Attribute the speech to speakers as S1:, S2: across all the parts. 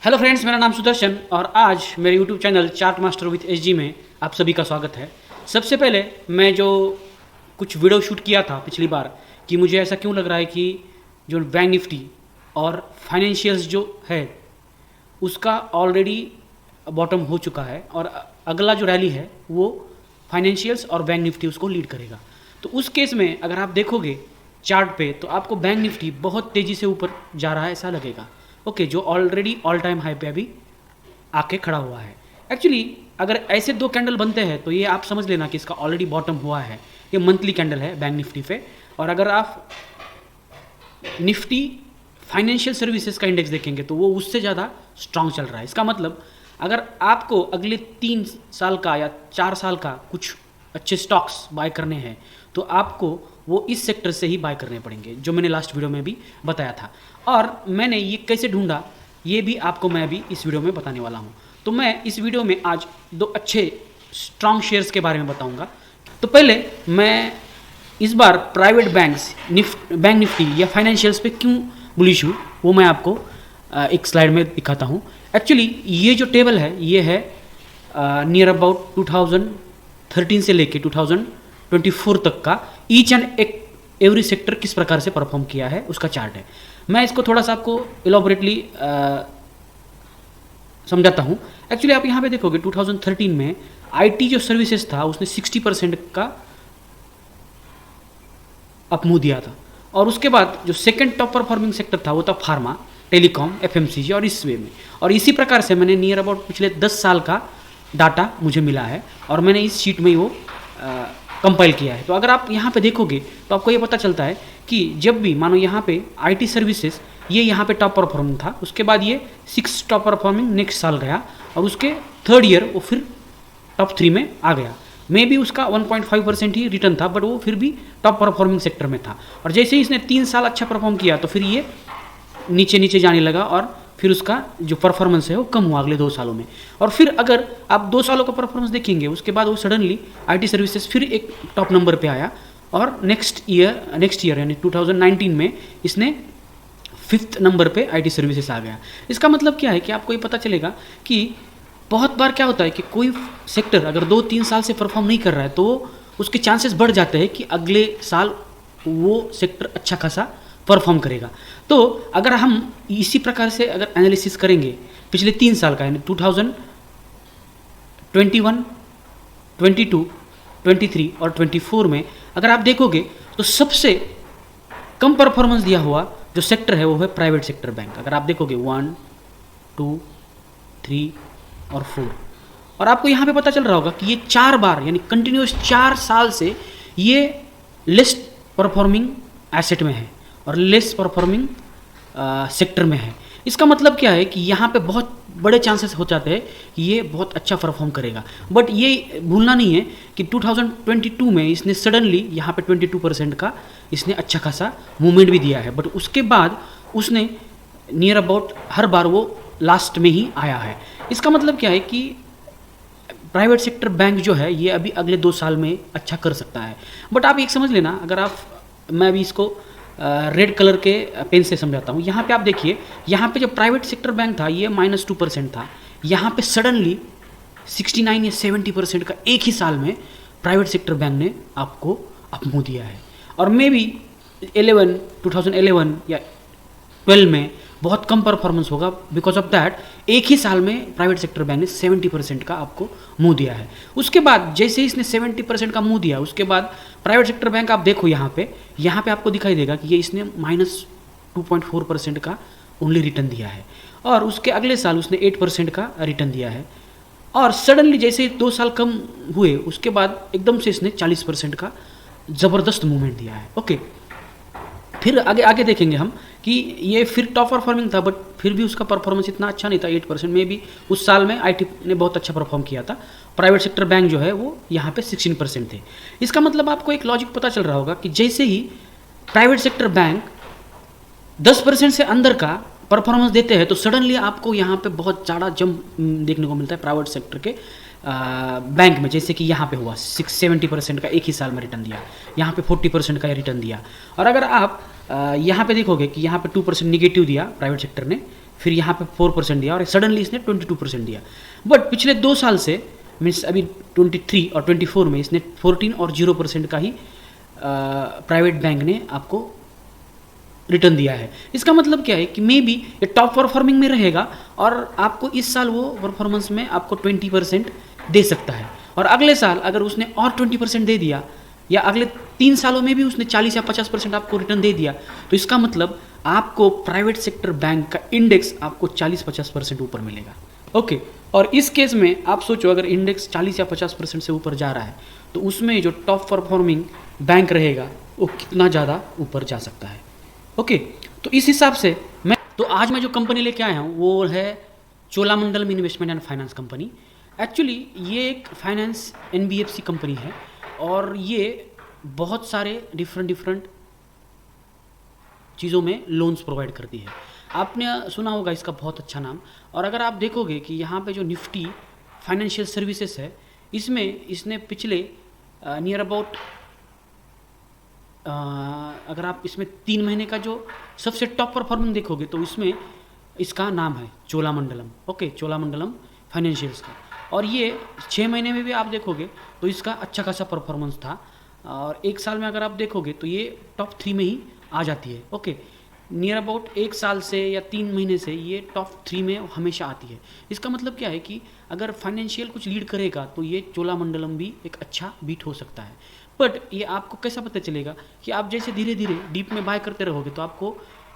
S1: Hello friends, मेरा नाम सुदर्शन और आज मेरे YouTube channel chart master with SG में आप सभी का स्वागत है। सबसे पहले मैं जो कुछ वीडियो शूट किया था पिछली बार कि मुझे ऐसा क्यों लग रहा है कि जो बैंक निफ्टी और फाइनेंशियल्स जो है उसका ऑलरेडी बॉटम हो चुका है और अगला जो रैली है वो फाइनेंशियल्स और बैंक निफ्टी उसको लीड करेगा। तो उस केस में अगर आप देखोगे चार्ट पे तो आपको बैंक निफ्टी बहुत तेज़ी से ऊपर जा रहा है ऐसा लगेगा। ओके, जो ऑलरेडी ऑल टाइम हाई पे अभी आके खड़ा हुआ है। एक्चुअली अगर ऐसे दो कैंडल बनते हैं तो ये आप समझ लेना कि इसका ऑलरेडी बॉटम हुआ है। ये मंथली कैंडल है बैंक निफ्टी पे। और अगर आप निफ्टी फाइनेंशियल सर्विसेज का इंडेक्स देखेंगे तो वो उससे ज़्यादा स्ट्रांग चल रहा है। इसका मतलब अगर आपको अगले 3 साल का या 4 साल का कुछ अच्छे स्टॉक्स बाय करने हैं तो आपको वो इस सेक्टर से ही बाय करने पड़ेंगे, जो मैंने लास्ट वीडियो में भी बताया था। और मैंने ये कैसे ढूंढा ये भी आपको मैं अभी इस वीडियो में बताने वाला हूँ। तो मैं इस वीडियो में आज दो अच्छे स्ट्रांग शेयर्स के बारे में बताऊँगा। तो पहले मैं इस बार प्राइवेट बैंक्स बैंक निफ्टी या फाइनेंशियल्स पे क्यों बुलिश हूँ वो मैं आपको एक स्लाइड में दिखाता हूँ। एक्चुअली ये जो टेबल है ये है नियर अबाउट 2013 से लेके 2024 तक का ईच एंड एवरी सेक्टर किस प्रकार से परफॉर्म किया है उसका चार्ट है। मैं इसको थोड़ा सा आपको इलॉबरेटली समझाता हूँ। एक्चुअली आप यहाँ पे देखोगे 2013 में आईटी जो सर्विसेज था उसने 60% का अपमूव दिया था। और उसके बाद जो सेकंड टॉप परफॉर्मिंग सेक्टर था वो था फार्मा, टेलीकॉम, एफएमसीजी और इस वे में। और इसी प्रकार से मैंने नियर अबाउट पिछले 10 साल का डाटा मुझे मिला है और मैंने इस शीट में ही वो कंपाइल किया है। तो अगर आप यहाँ पे देखोगे तो आपको ये पता चलता है कि जब भी मानो यहाँ पे आईटी सर्विसेज ये यहाँ पे टॉप परफॉर्मिंग था, उसके बाद ये 6 टॉप परफॉर्मिंग नेक्स्ट साल गया और उसके थर्ड ईयर वो फिर टॉप 3 में आ गया। मे भी उसका 1.5% ही रिटर्न था बट वो फिर भी टॉप परफॉर्मिंग सेक्टर में था। और जैसे ही इसने 3 साल अच्छा परफॉर्म किया तो फिर ये नीचे नीचे जाने लगा और फिर उसका जो परफॉर्मेंस है वो कम हुआ अगले 2 सालों में। और फिर अगर आप 2 सालों का परफॉर्मेंस देखेंगे उसके बाद वो सडनली आईटी सर्विसेज फिर एक टॉप नंबर पे आया और नेक्स्ट ईयर यानी 2019 में इसने 5th नंबर पे आईटी सर्विसेज आ गया। इसका मतलब क्या है कि आपको ये पता चलेगा कि बहुत बार क्या होता है कि कोई सेक्टर अगर 2-3 साल से परफॉर्म नहीं कर रहा है तो उसके चांसेस बढ़ जाते हैं कि अगले साल वो सेक्टर अच्छा खासा परफॉर्म करेगा। तो अगर हम इसी प्रकार से अगर एनालिसिस करेंगे पिछले 3 साल का यानी 2021, 22, 23 और 24 में अगर आप देखोगे तो सबसे कम परफॉर्मेंस दिया हुआ जो सेक्टर है वो है प्राइवेट सेक्टर बैंक। अगर आप देखोगे 1, 2, 3 और 4 और आपको यहाँ पे पता चल रहा होगा कि ये 4 बार यानी कंटिन्यूस 4 साल से ये लेस परफॉर्मिंग एसेट में है और लेस परफॉर्मिंग सेक्टर में है। इसका मतलब क्या है कि यहाँ पे बहुत बड़े चांसेस हो जाते हैं कि ये बहुत अच्छा परफॉर्म करेगा। बट ये भूलना नहीं है कि 2022 में इसने सडनली यहाँ पे 22% का इसने अच्छा खासा मूवमेंट भी दिया है बट उसके बाद उसने नियर अबाउट हर बार वो लास्ट में ही आया है। इसका मतलब क्या है कि प्राइवेट सेक्टर बैंक जो है ये अभी अगले 2 साल में अच्छा कर सकता है। बट आप एक समझ लेना, अगर आप मैं अभी इसको रेड कलर के पेन से समझाता हूँ। यहाँ पे आप देखिए, यहाँ पे जो प्राइवेट सेक्टर बैंक था ये -2% था, यहाँ पे सडनली 69 या 70% का एक ही साल में प्राइवेट सेक्टर बैंक ने आपको अपमूव दिया है। और मे बी 2011 या 12 में बहुत कम परफॉर्मेंस होगा। बिकॉज ऑफ दैट एक ही साल में प्राइवेट सेक्टर बैंक ने 70% का आपको मुँह दिया है। उसके बाद जैसे ही इसने 70% का मुँह दिया उसके बाद प्राइवेट सेक्टर बैंक आप देखो यहाँ पे आपको दिखाई देगा कि ये इसने -2.4% का ओनली रिटर्न दिया है और उसके अगले साल उसने 8% का रिटर्न दिया है। और सडनली जैसे 2 साल कम हुए उसके बाद एकदम से इसने 40% का ज़बरदस्त मूवमेंट दिया है। ओके, फिर आगे देखेंगे हम कि ये फिर टॉप परफॉर्मिंग था बट फिर भी उसका परफॉर्मेंस इतना अच्छा नहीं था। 8% में भी उस साल में आईटी ने बहुत अच्छा परफॉर्म किया था। प्राइवेट सेक्टर बैंक जो है वो यहाँ पे 16% थे। इसका मतलब आपको एक लॉजिक पता चल रहा होगा कि जैसे ही प्राइवेट सेक्टर बैंक 10% से अंदर का परफॉर्मेंस देते हैं तो सडनली आपको यहाँ पे बहुत ज़्यादा जंप देखने को मिलता है प्राइवेट सेक्टर के बैंक में। जैसे कि यहाँ पे हुआ 70% का एक ही साल में रिटर्न दिया, यहाँ पे 40% का रिटर्न दिया। और अगर आप यहाँ पे देखोगे कि यहाँ पे 2% निगेटिव दिया प्राइवेट सेक्टर ने, फिर यहाँ पे 4% दिया और सडनली इसने 22% दिया। बट पिछले 2 साल से मीन्स अभी 23 और 24 में इसने 14 और 0% का ही प्राइवेट बैंक ने आपको रिटर्न दिया है। इसका मतलब क्या है कि मे बी ये टॉप परफॉर्मिंग में रहेगा और आपको इस साल वो परफॉर्मेंस में आपको 20% दे सकता है, और अगले साल अगर उसने और 20% दे दिया या अगले 3 सालों में भी उसने 40 या 50% आपको रिटर्न दे दिया, तो इसका मतलब आपको प्राइवेट सेक्टर बैंक का इंडेक्स आपको 40-50% ऊपर मिलेगा। ओके, और इस केस में आप सोचो अगर इंडेक्स 40 या 50% से ऊपर जा रहा है तो उसमें जो टॉप परफॉर्मिंग बैंक रहेगा वो कितना ज़्यादा ऊपर जा सकता है। ओके, तो इस हिसाब से आज मैं जो कंपनी लेके आया हूँ वो है Cholamandalam investment and finance company. Actually ये एक फाइनेंस NBFC कंपनी है और ये बहुत सारे डिफरेंट चीज़ों में लोन्स प्रोवाइड करती है। आपने सुना होगा इसका बहुत अच्छा नाम। और अगर आप देखोगे कि यहाँ पे जो निफ्टी फाइनेंशियल सर्विसेज है इसमें इसने पिछले नियर अबाउट अगर आप इसमें 3 महीने का जो सबसे टॉप परफॉर्मिंग देखोगे तो इसमें इसका नाम है चोलामंडलम। ओके, चोलामंडलम फाइनेंशियल्स का। और ये 6 महीने में भी आप देखोगे तो इसका अच्छा खासा परफॉर्मेंस था, और 1 साल में अगर आप देखोगे तो ये टॉप 3 में ही आ जाती है। ओके, नियर अबाउट 1 साल से या 3 महीने से ये टॉप 3 में हमेशा आती है। इसका मतलब क्या है कि अगर फाइनेंशियल कुछ लीड करेगा तो ये चोलामंडलम भी एक अच्छा बीट हो सकता है। बट ये आपको कैसा पता चलेगा कि आप जैसे धीरे धीरे डीप में बाय करते रहोगे तो आपको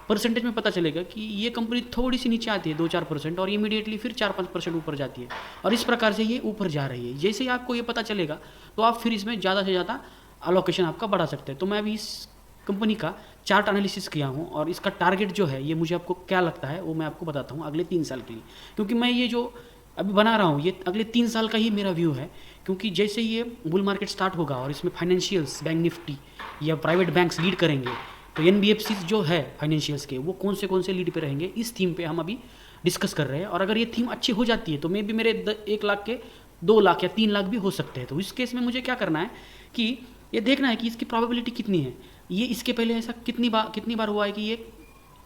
S1: परसेंटेज में पता चलेगा कि ये कंपनी थोड़ी सी नीचे आती है 2-4% और इमीडिएटली फिर 4-5% ऊपर जाती है, और इस प्रकार से ये ऊपर जा रही है। जैसे ही आपको ये पता चलेगा तो आप फिर इसमें ज़्यादा से ज़्यादा अलोकेशन आपका बढ़ा सकते हैं। तो मैं अभी इस कंपनी का चार्ट एनालिसिस किया हूँ और इसका टारगेट जो है ये मुझे आपको क्या लगता है वो मैं आपको बताता हूँ अगले 3 साल के लिए, क्योंकि मैं ये जो अभी बना रहा हूँ ये अगले 3 साल का ही मेरा व्यू है। क्योंकि जैसे ये बुल मार्केट स्टार्ट होगा और इसमें फाइनेंशियल्स बैंक निफ्टी या प्राइवेट बैंक्स लीड करेंगे तो NBFCs जो है फाइनेंशियल्स के वो कौन से लीड पे रहेंगे, इस थीम पे हम अभी डिस्कस कर रहे हैं। और अगर ये थीम अच्छी हो जाती है तो मे भी मेरे 1 लाख के 2 लाख या 3 लाख भी हो सकते हैं। तो इस केस में मुझे क्या करना है कि ये देखना है कि इसकी प्रोबेबिलिटी कितनी है, ये इसके पहले ऐसा कितनी बार हुआ है कि ये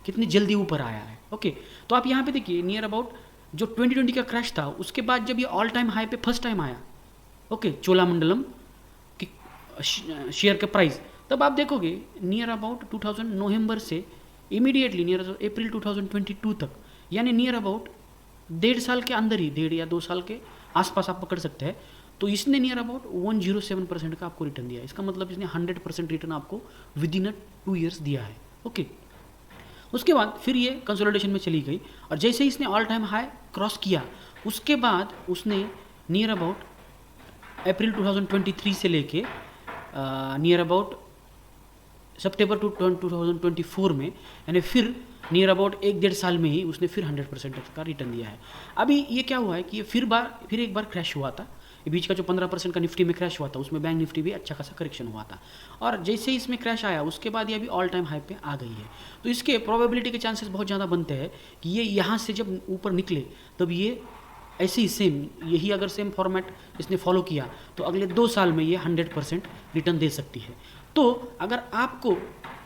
S1: कितनी जल्दी ऊपर आया है। ओके, तो आप यहाँ पे देखिए नियर अबाउट जो 2020 का क्रैश था उसके बाद जब ये ऑल टाइम हाई पे फर्स्ट टाइम आया, ओके, चोलामंडलम की शेयर का प्राइस, तब आप देखोगे नियर अबाउट 2000 नवंबर से इमीडिएटली नियर अप्रैल 2022 तक, यानी नियर अबाउट 1.5 साल के अंदर ही 1.5 या 2 साल के आसपास आप पकड़ सकते हैं, तो इसने नियर अबाउट 107% का आपको रिटर्न दिया है। इसका मतलब इसने 100% रिटर्न आपको विद इन 2 ईयर्स दिया है। ओके, उसके बाद फिर ये कंसोलिडेशन में चली गई और जैसे ही इसने ऑल टाइम हाई क्रॉस किया उसके बाद उसने नियर अबाउट अप्रैल 2023 से लेके नियर अबाउट सितंबर 2024 में, यानी फिर नियर अबाउट 1-1.5 साल में ही उसने फिर 100% का रिटर्न दिया है। अभी ये क्या हुआ है कि ये फिर एक बार क्रैश हुआ था, ये बीच का जो 15% का निफ्टी में क्रैश हुआ था उसमें बैंक निफ्टी भी अच्छा खासा करेक्शन हुआ था, और जैसे ही इसमें क्रैश आया उसके बाद ये अभी ऑल टाइम हाई पे आ गई है। तो इसके प्रोबेबिलिटी के चांसेस बहुत ज़्यादा बनते हैं कि ये यहाँ से जब ऊपर निकले तब ये ऐसे ही सेम यही अगर सेम फॉर्मेट इसने फॉलो किया तो अगले 2 साल में ये 100% रिटर्न दे सकती है। तो अगर आपको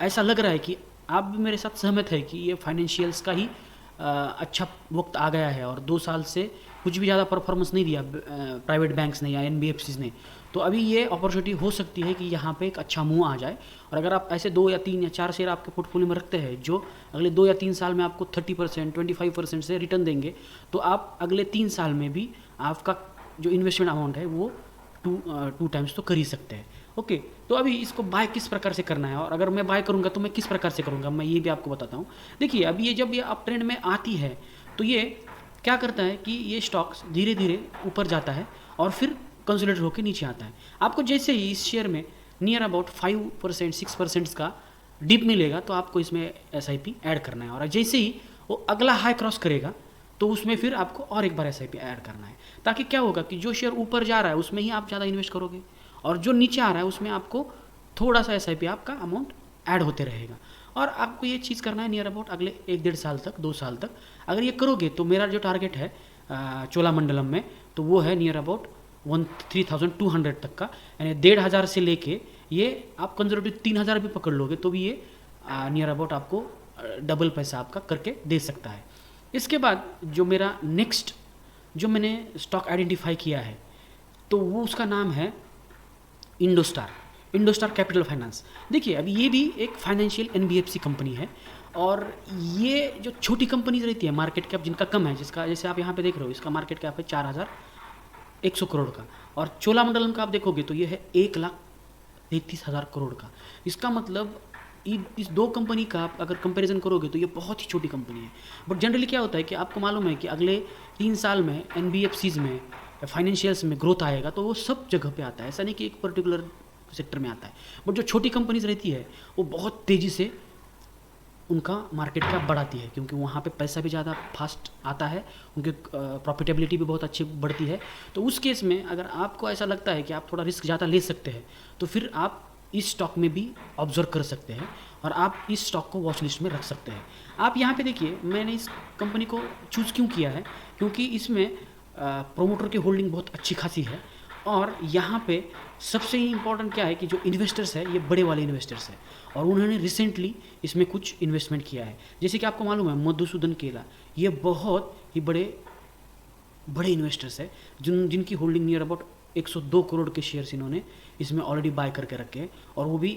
S1: ऐसा लग रहा है कि आप भी मेरे साथ सहमत है कि ये फाइनेंशियल्स का ही अच्छा वक्त आ गया है और 2 साल से कुछ भी ज़्यादा परफॉर्मेंस नहीं दिया प्राइवेट बैंक्स ने या NBFCs ने, तो अभी ये अपॉर्चुनिटी हो सकती है कि यहाँ पे एक अच्छा मूव आ जाए। और अगर आप ऐसे 2 या 3 या 4 शेयर आपके पोर्टफोलियो में रखते हैं जो अगले 2 या 3 साल में आपको 30%, 25% से रिटर्न देंगे, तो आप अगले 3 साल में भी आपका जो इन्वेस्टमेंट अमाउंट है वो 2 टाइम्स तो कर ही सकते हैं। ओके, तो अभी इसको बाय किस प्रकार से करना है और अगर मैं बाय करूँगा तो मैं किस प्रकार से करूँगा, मैं ये भी आपको बताता हूँ। देखिए, अभी ये जब ये अप ट्रेंड में आती है तो ये क्या करता है कि ये स्टॉक्स धीरे धीरे ऊपर जाता है और फिर कंसोलिडेट होकर नीचे आता है। आपको जैसे ही इस शेयर में नियर अबाउट 5%, 6% का डिप मिलेगा तो आपको इसमें SIP ऐड करना है, और जैसे ही वो अगला हाई क्रॉस करेगा तो उसमें फिर आपको और एक बार SIP ऐड करना है, ताकि क्या होगा कि जो शेयर ऊपर जा रहा है उसमें ही आप ज़्यादा इन्वेस्ट करोगे और जो नीचे आ रहा है उसमें आपको थोड़ा सा SIP आपका अमाउंट ऐड होते रहेगा। और आपको ये चीज़ करना है नियर अबाउट अगले 1-1.5 साल तक, 2 साल तक। अगर ये करोगे तो मेरा जो टारगेट है चोलामंडलम में तो वो है नियर अबाउट 3,200 तक का, यानी 1,500 से लेके ये आप कंजर्वेटिव 3,000 भी पकड़ लोगे तो भी ये नियर अबाउट आपको डबल पैसा आपका करके दे सकता है। इसके बाद जो मेरा नेक्स्ट जो मैंने स्टॉक आइडेंटिफाई किया है तो वो उसका नाम है इंडोस्टार कैपिटल फाइनेंस। देखिए अभी ये भी एक फाइनेंशियल एनबीएफसी कंपनी है और ये जो छोटी कंपनीज रहती है मार्केट कैप जिनका कम है, जिसका जैसे आप यहाँ पे देख रहे हो इसका मार्केट कैप है 4,100 करोड़ का, और चोलामंडलम का आप देखोगे तो ये है 1,33,000 करोड़ का। इसका मतलब इस दो कंपनी का आप अगर कंपैरिजन करोगे तो ये बहुत ही छोटी कंपनी है। बट जनरली क्या होता है कि आपको मालूम है कि अगले 3 साल में एनबीएफसीज में फाइनेंशियल्स में ग्रोथ आएगा तो वो सब जगह पे आता है, ऐसा नहीं कि एक पर्टिकुलर सेक्टर में आता है। बट जो छोटी कंपनीज रहती है वो बहुत तेज़ी से उनका मार्केट कैप बढ़ाती है क्योंकि वहाँ पे पैसा भी ज़्यादा फास्ट आता है, उनकी प्रॉफिटेबिलिटी भी बहुत अच्छी बढ़ती है। तो उस केस में अगर आपको ऐसा लगता है कि आप थोड़ा रिस्क ज़्यादा ले सकते हैं तो फिर आप इस स्टॉक में भी ऑब्जर्व कर सकते हैं और आप इस स्टॉक को वॉच लिस्ट में रख सकते हैं। आप यहाँ पे देखिए मैंने इस कंपनी को चूज़ क्यों किया है, क्योंकि इसमें प्रोमोटर की होल्डिंग बहुत अच्छी खासी है और यहाँ पे सबसे इम्पॉर्टेंट क्या है कि जो इन्वेस्टर्स है ये बड़े वाले इन्वेस्टर्स है और उन्होंने रिसेंटली इसमें कुछ इन्वेस्टमेंट किया है। जैसे कि आपको मालूम है मधुसूदन केला ये बहुत ही बड़े इन्वेस्टर्स है जिनकी होल्डिंग नियर अबाउट 102 करोड़ के शेयर्स इन्होंने इसमें ऑलरेडी बाय करके रखे हैं और वो भी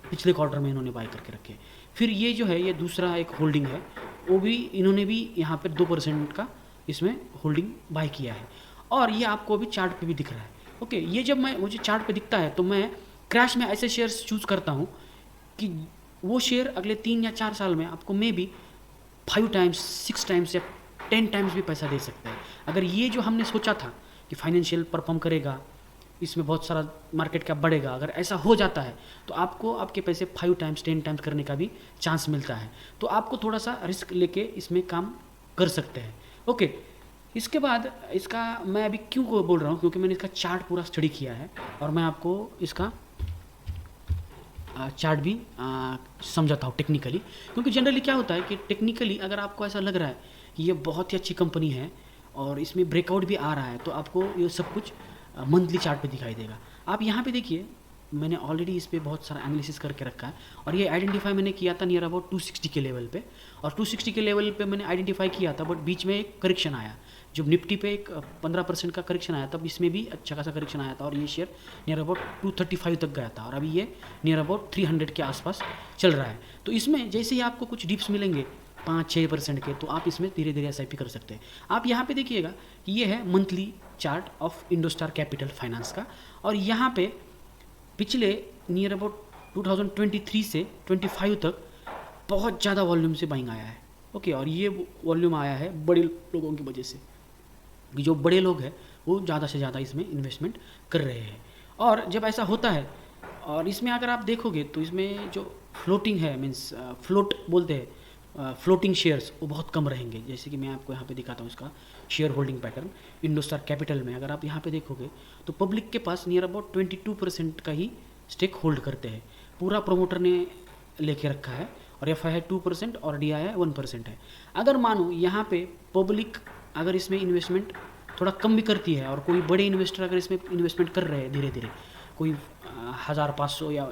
S1: पिछले क्वार्टर में इन्होंने बाय करके रखे। फिर ये जो है ये दूसरा एक होल्डिंग है, वो भी इन्होंने भी यहाँ पर 2% का इसमें होल्डिंग बाय किया है और ये आपको अभी चार्ट पे भी दिख रहा है। ओके, ये जब मुझे चार्ट पे दिखता है तो मैं क्रैश में ऐसे शेयर्स चूज़ करता हूँ कि वो शेयर अगले 3 या 4 साल में आपको मे बी 5 टाइम्स 6 टाइम्स या 10 टाइम्स भी पैसा दे सकता है। अगर ये जो हमने सोचा था कि फाइनेंशियल परफॉर्म करेगा, इसमें बहुत सारा मार्केट कैप बढ़ेगा, अगर ऐसा हो जाता है तो आपको आपके पैसे 5 टाइम्स 10 टाइम्स करने का भी चांस मिलता है। तो आपको थोड़ा सा रिस्क लेके इसमें काम कर सकते हैं। ओके, इसके बाद इसका मैं अभी क्यों बोल रहा हूँ, क्योंकि मैंने इसका चार्ट पूरा स्टडी किया है और मैं आपको इसका चार्ट भी समझाता हूँ टेक्निकली। क्योंकि जनरली क्या होता है कि टेक्निकली अगर आपको ऐसा लग रहा है कि ये बहुत ही अच्छी कंपनी है और इसमें ब्रेकआउट भी आ रहा है तो आपको ये सब कुछ मंथली चार्ट पे दिखाई देगा। आप यहाँ पे देखिए मैंने ऑलरेडी इस पर बहुत सारा एनालिसिस करके रखा है और ये आइडेंटिफाई मैंने किया था नियर अबाउट 260 के लेवल पे, और 260 के लेवल पे मैंने आइडेंटिफाई किया था। बट बीच में एक करेक्शन आया, जब निफ्टी पे एक 15% का करेक्शन आया तब इसमें भी अच्छा खासा करेक्शन आया था और ये शेयर नियर अबाउट 235 तक गया था और अभी ये नियर अबाउट 300 के आसपास चल रहा है। तो इसमें जैसे ही आपको कुछ डिप्स मिलेंगे 5-6% के तो आप इसमें धीरे धीरे SIP कर सकते हैं। आप यहाँ पे देखिएगा कि ये है monthly chart of Indostar Capital Finance का और यहाँ पे पिछले नियर अबाउट 2023 से 25 तक बहुत ज़्यादा वॉल्यूम से बाइंग आया है। ओके, और ये वॉल्यूम आया है बड़े लोगों की वजह से, जो बड़े लोग हैं वो ज़्यादा से ज़्यादा इसमें इन्वेस्टमेंट कर रहे हैं। और जब ऐसा होता है और इसमें अगर आप देखोगे तो इसमें जो फ्लोटिंग है मीन्स फ्लोट बोलते हैं फ्लोटिंग शेयर्स वो बहुत कम रहेंगे। जैसे कि मैं आपको यहाँ पे दिखाता हूँ इसका share holding pattern Indostar capital में। अगर आप यहाँ पे देखोगे तो पब्लिक के पास नियर अबाउट 22% का ही स्टेक होल्ड करते हैं, पूरा प्रोमोटर ने लेके रखा है और FI है 2% और DI है 1% है। अगर मानो यहाँ पे पब्लिक अगर इसमें इन्वेस्टमेंट थोड़ा कम भी करती है और कोई बड़े इन्वेस्टर अगर इसमें इन्वेस्टमेंट कर रहे हैं धीरे धीरे, कोई 1,500 या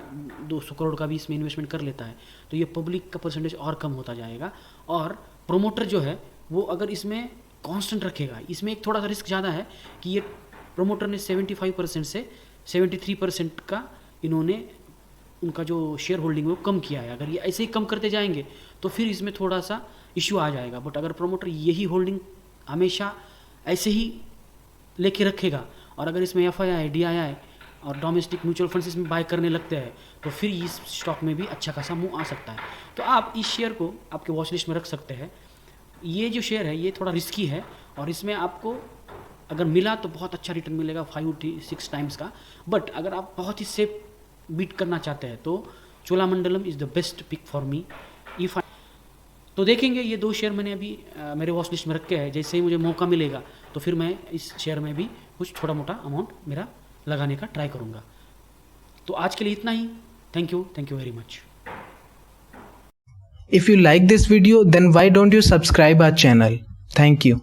S1: 200 करोड़ का भी इसमें इन्वेस्टमेंट कर लेता है तो ये पब्लिक का परसेंटेज और कम होता जाएगा। और प्रोमोटर जो है वो अगर इसमें कांस्टेंट रखेगा, इसमें एक थोड़ा सा रिस्क ज़्यादा है कि ये प्रोमोटर ने 75% से 73% का इन्होंने उनका जो शेयर होल्डिंग है वो कम किया है। अगर ये ऐसे ही कम करते जाएंगे तो फिर इसमें थोड़ा सा इश्यू आ जाएगा। बट अगर प्रोमोटर यही होल्डिंग हमेशा ऐसे ही लेके रखेगा और अगर इसमें FII DII और डोमेस्टिक म्यूचुअल फंड्स इसमें बाय करने लगते हैं तो फिर इस स्टॉक में भी अच्छा खासा मूव आ सकता है। तो आप इस शेयर को आपके वॉच लिस्ट में रख सकते हैं। ये जो शेयर है ये थोड़ा रिस्की है और इसमें आपको अगर मिला तो बहुत अच्छा रिटर्न मिलेगा 5-6 टाइम्स का। बट अगर आप बहुत ही सेफ बीट करना चाहते हैं तो Cholamandalam is the best pick for me. तो देखेंगे ये 2 शेयर मैंने अभी मेरे वॉच लिस्ट में रखे हैं, जैसे ही मुझे मौका मिलेगा तो फिर मैं इस शेयर में भी कुछ छोटा मोटा अमाउंट मेरा लगाने का ट्राई करूँगा। तो आज के लिए इतना ही। Thank you very much.
S2: If you like this video, then why don't you subscribe our channel? Thank you.